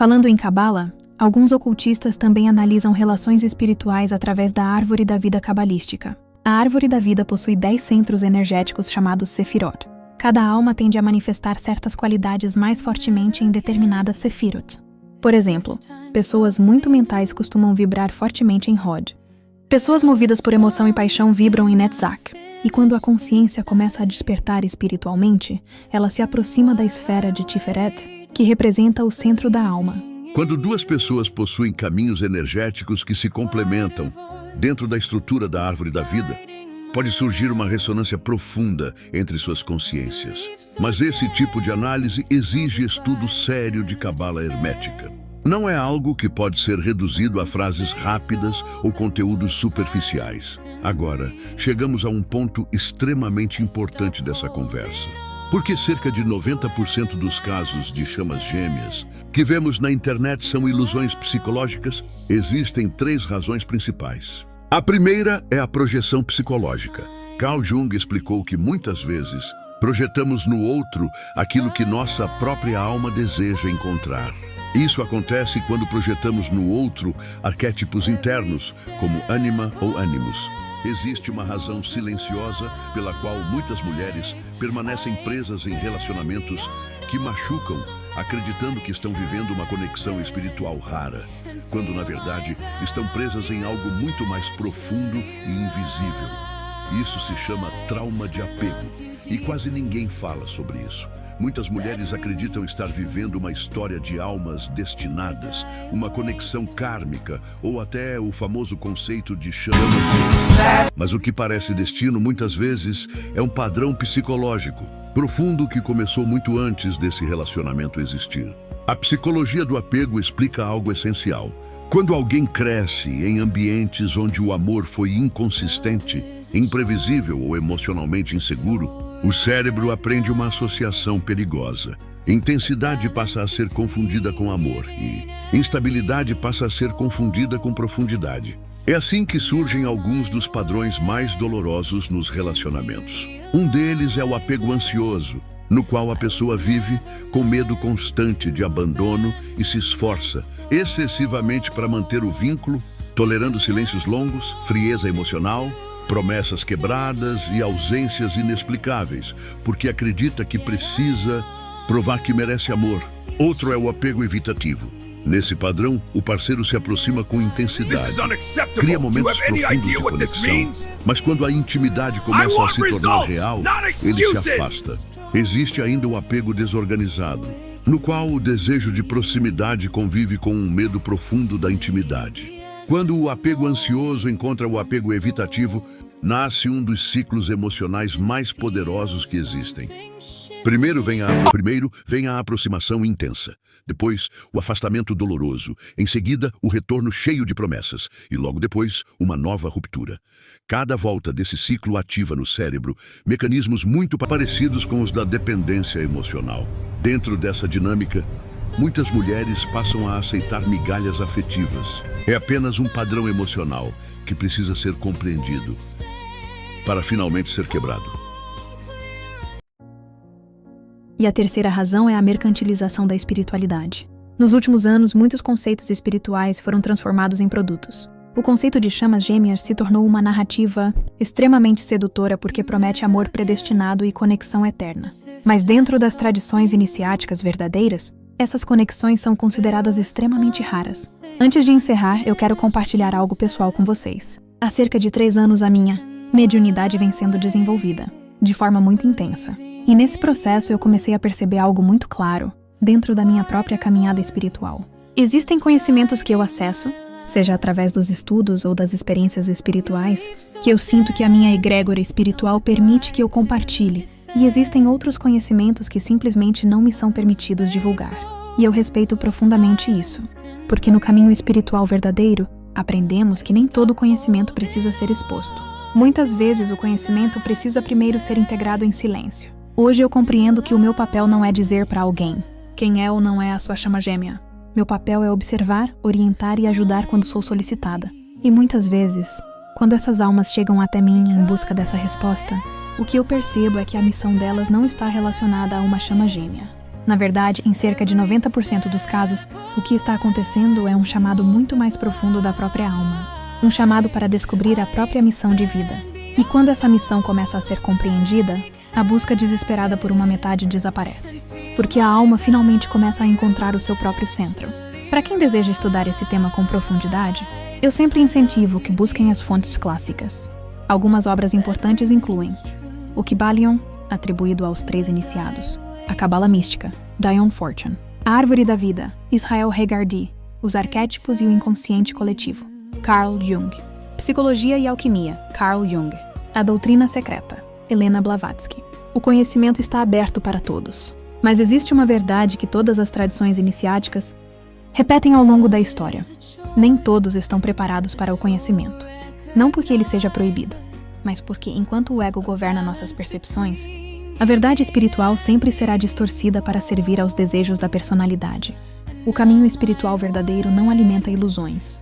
Falando em Cabala, alguns ocultistas também analisam relações espirituais através da Árvore da Vida cabalística. A Árvore da Vida possui 10 centros energéticos chamados Sefirot. Cada alma tende a manifestar certas qualidades mais fortemente em determinadas Sefirot. Por exemplo, pessoas muito mentais costumam vibrar fortemente em Hod. Pessoas movidas por emoção e paixão vibram em Netzach. E quando a consciência começa a despertar espiritualmente, ela se aproxima da esfera de Tiferet, que representa o centro da alma. Quando duas pessoas possuem caminhos energéticos que se complementam dentro da estrutura da Árvore da Vida, pode surgir uma ressonância profunda entre suas consciências. Mas esse tipo de análise exige estudo sério de cabala hermética. Não é algo que pode ser reduzido a frases rápidas ou conteúdos superficiais. Agora, chegamos a um ponto extremamente importante dessa conversa. Porque cerca de 90% dos casos de chamas gêmeas que vemos na internet são ilusões psicológicas, existem 3 razões principais. A primeira é a projeção psicológica. Carl Jung explicou que muitas vezes projetamos no outro aquilo que nossa própria alma deseja encontrar. Isso acontece quando projetamos no outro arquétipos internos, como ânima ou ânimos. Existe uma razão silenciosa pela qual muitas mulheres permanecem presas em relacionamentos que machucam, acreditando que estão vivendo uma conexão espiritual rara, quando na verdade estão presas em algo muito mais profundo e invisível. Isso se chama trauma de apego, e quase ninguém fala sobre isso. Muitas mulheres acreditam estar vivendo uma história de almas destinadas, uma conexão kármica ou até o famoso conceito de chama. Mas o que parece destino muitas vezes é um padrão psicológico profundo que começou muito antes desse relacionamento existir. A psicologia do apego explica algo essencial. Quando alguém cresce em ambientes onde o amor foi inconsistente, imprevisível ou emocionalmente inseguro, o cérebro aprende uma associação perigosa. Intensidade passa a ser confundida com amor e instabilidade passa a ser confundida com profundidade. É assim que surgem alguns dos padrões mais dolorosos nos relacionamentos. Um deles é o apego ansioso, no qual a pessoa vive com medo constante de abandono e se esforça excessivamente para manter o vínculo, tolerando silêncios longos, frieza emocional, promessas quebradas e ausências inexplicáveis, porque acredita que precisa provar que merece amor. Outro é o apego evitativo. Nesse padrão, o parceiro se aproxima com intensidade, cria momentos profundos de conexão, mas quando a intimidade começa a se tornar real, ele se afasta. Existe ainda o apego desorganizado, no qual o desejo de proximidade convive com um medo profundo da intimidade. Quando o apego ansioso encontra o apego evitativo, nasce um dos ciclos emocionais mais poderosos que existem. Primeiro vem a aproximação intensa, depois o afastamento doloroso, em seguida o retorno cheio de promessas e logo depois uma nova ruptura. Cada volta desse ciclo ativa no cérebro mecanismos muito parecidos com os da dependência emocional. Dentro dessa dinâmica, muitas mulheres passam a aceitar migalhas afetivas. É apenas um padrão emocional que precisa ser compreendido para finalmente ser quebrado. E a terceira razão é a mercantilização da espiritualidade. Nos últimos anos, muitos conceitos espirituais foram transformados em produtos. O conceito de chamas gêmeas se tornou uma narrativa extremamente sedutora porque promete amor predestinado e conexão eterna. Mas dentro das tradições iniciáticas verdadeiras, essas conexões são consideradas extremamente raras. Antes de encerrar, eu quero compartilhar algo pessoal com vocês. Há cerca de 3 anos a minha mediunidade vem sendo desenvolvida, de forma muito intensa. E nesse processo eu comecei a perceber algo muito claro, dentro da minha própria caminhada espiritual. Existem conhecimentos que eu acesso, seja através dos estudos ou das experiências espirituais, que eu sinto que a minha egrégora espiritual permite que eu compartilhe. E existem outros conhecimentos que simplesmente não me são permitidos divulgar. E eu respeito profundamente isso, porque no caminho espiritual verdadeiro, aprendemos que nem todo conhecimento precisa ser exposto. Muitas vezes o conhecimento precisa primeiro ser integrado em silêncio. Hoje eu compreendo que o meu papel não é dizer para alguém quem é ou não é a sua chama gêmea. Meu papel é observar, orientar e ajudar quando sou solicitada. E muitas vezes, quando essas almas chegam até mim em busca dessa resposta, o que eu percebo é que a missão delas não está relacionada a uma chama gêmea. Na verdade, em cerca de 90% dos casos, o que está acontecendo é um chamado muito mais profundo da própria alma. Um chamado para descobrir a própria missão de vida. E quando essa missão começa a ser compreendida, a busca desesperada por uma metade desaparece. Porque a alma finalmente começa a encontrar o seu próprio centro. Para quem deseja estudar esse tema com profundidade, eu sempre incentivo que busquem as fontes clássicas. Algumas obras importantes incluem o Kybalion, atribuído aos 3 iniciados, a Cabala Mística, Dion Fortune, a Árvore da Vida, Israel Regardie, os Arquétipos e o Inconsciente Coletivo, Carl Jung, Psicologia e Alquimia, Carl Jung, a Doutrina Secreta, Helena Blavatsky. O conhecimento está aberto para todos, mas existe uma verdade que todas as tradições iniciáticas repetem ao longo da história. Nem todos estão preparados para o conhecimento. Não porque ele seja proibido, mas porque, enquanto o ego governa nossas percepções, a verdade espiritual sempre será distorcida para servir aos desejos da personalidade. O caminho espiritual verdadeiro não alimenta ilusões.